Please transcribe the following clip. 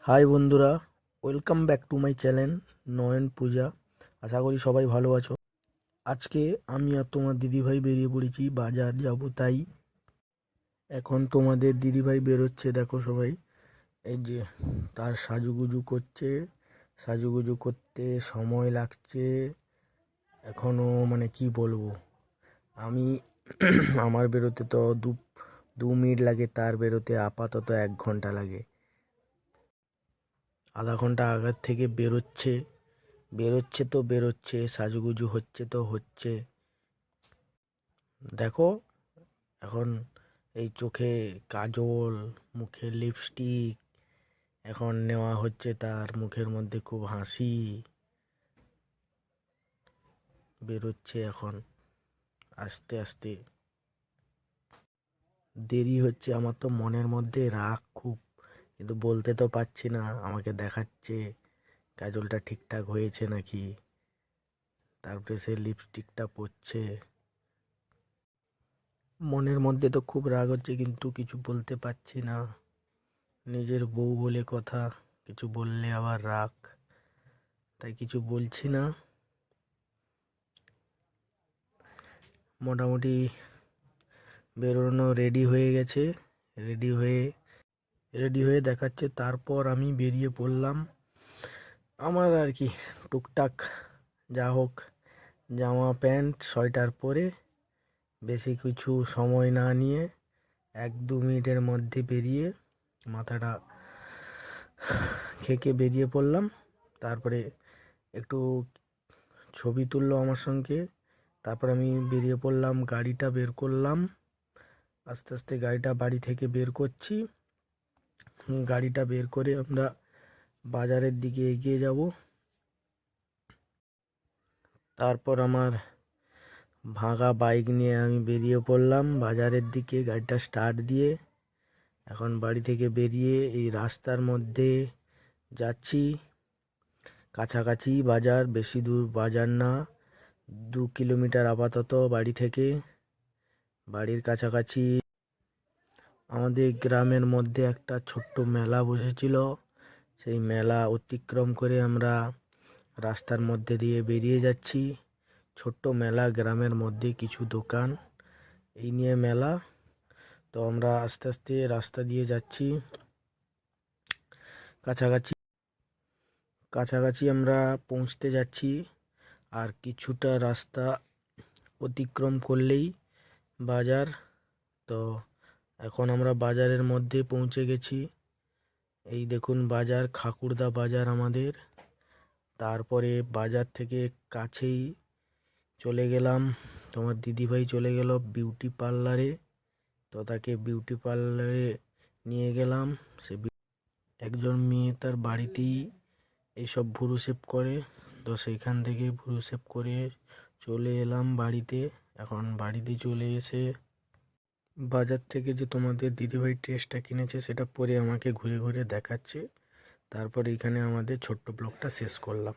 High বন্ধুরা, welcome back to my channel Nayan Puja. আশা করি সবাই ভালো আছো। আজকে আমি আর তোমার দিদিভাই বেরিয়ে পড়েছি, বাজার যাব তাই। এখন তোমাদের দিদিভাই বেরোচ্ছে, দেখো সবাই এই যে তার সাজুগুজু করছে। সাজুগুজু করতে সময় লাগছে এখনও, মানে কি বলবো আমি আমার বেরোতে তো দু মিনিট লাগে, তার বেরোতে আপাতত 1 ঘন্টা লাগে। আধা ঘন্টা আগের থেকে বেরোচ্ছে, সাজুগুজু হচ্ছে তো হচ্ছে। দেখো এখন এই চোখে কাজল, মুখে লিপস্টিক এখন নেওয়া হচ্ছে, তার মুখের মধ্যে খুব হাসি বেরোচ্ছে এখন আস্তে আস্তে। দেরি হচ্ছে, আমার তো মনের মধ্যে রাগ খুব, কিন্তু বলতে তো পারছি না। আমাকে দেখাচ্ছে কাজলটা ঠিকঠাক হয়েছে নাকি, তারপরে সে লিপস্টিকটা পরছে। মনের মধ্যে তো খুব রাগ হচ্ছে, কিন্তু কিছু বলতে পারছি না। নিজের বউ বলে কথা, কিছু বললে আবার রাগ, তাই কিছু বলছি না। মোটামুটি বেরোনো রেডি হয়ে গেছে, রেডি হয়ে দেখাচ্ছে। তারপর আমি বেরিয়ে পড়লাম আমার আর কি টুকটাক যা হোক, জামা প্যান্ট সোয়েটার পরে, বেশি কিছু সময় না নিয়ে 1-2 মিনিটের মধ্যে বেরিয়ে মাথাটা খেকে বেরিয়ে পড়লাম। তারপরে একটু ছবি তুললো আমার সঙ্গে, তারপর আমি বেরিয়ে পড়লাম, গাড়িটা বের করলাম। আস্তে আস্তে গাড়িটা বাড়ি থেকে বের করছি। গাড়িটা বের করে আমরা বাজারের দিকে এগিয়ে যাব। তারপর আমার ভাঙা বাইক নিয়ে আমি বেরিয়ে পড়লাম বাজারের দিকে, গাড়িটা স্টার্ট দিয়ে। এখন বাড়ি থেকে বেরিয়ে এই রাস্তার মধ্যে যাচ্ছি। কাছাকাছি বাজার, বেশি দূর বাজার না, 2 কিলোমিটার আপাতত বাড়ি থেকে। বাড়ির কাছাকাছি আমাদের গ্রামের মধ্যে একটা ছোট্ট মেলা বসেছিল। সেই মেলা অতিক্রম করে আমরা রাস্তার মধ্যে দিয়ে বেরিয়ে যাচ্ছি। ছোট্ট মেলা, গ্রামের মধ্যে কিছু দোকান, এই নিয়ে মেলা। তো আমরা আস্তে আস্তে রাস্তা দিয়ে যাচ্ছি। কাছাকাছি কাছাকাছি আমরা পৌঁছতে যাচ্ছি, আর কিছুটা রাস্তা অতিক্রম করলেই বাজার। তো এখন আমরা বাজারের মধ্যে পৌঁছে গেছি। এই দেখুন বাজার, খাকুড়দা বাজার আমাদের। তারপরে বাজার থেকে কাছেই চলে গেলাম, তোমার দিদিভাই চলে গেল বিউটি পার্লারে। তো তাকে বিউটি পার্লারে নিয়ে গেলাম। একজন মেয়ে তার বাড়িতেই এইসব ভুরু শেভ করে, তো সেইখান থেকে ভুরু শেভ করে চলে এলাম বাড়িতে। এখন বাড়িতে চলে এসে বাজার থেকে যে তোমাদের দিদিভাই ড্রেসটা কিনেছে সেটা পরে আমাকে ঘুরে ঘুরে দেখাচ্ছে। তারপর এখানে আমাদের ছোট্ট ব্লগটা শেষ করলাম।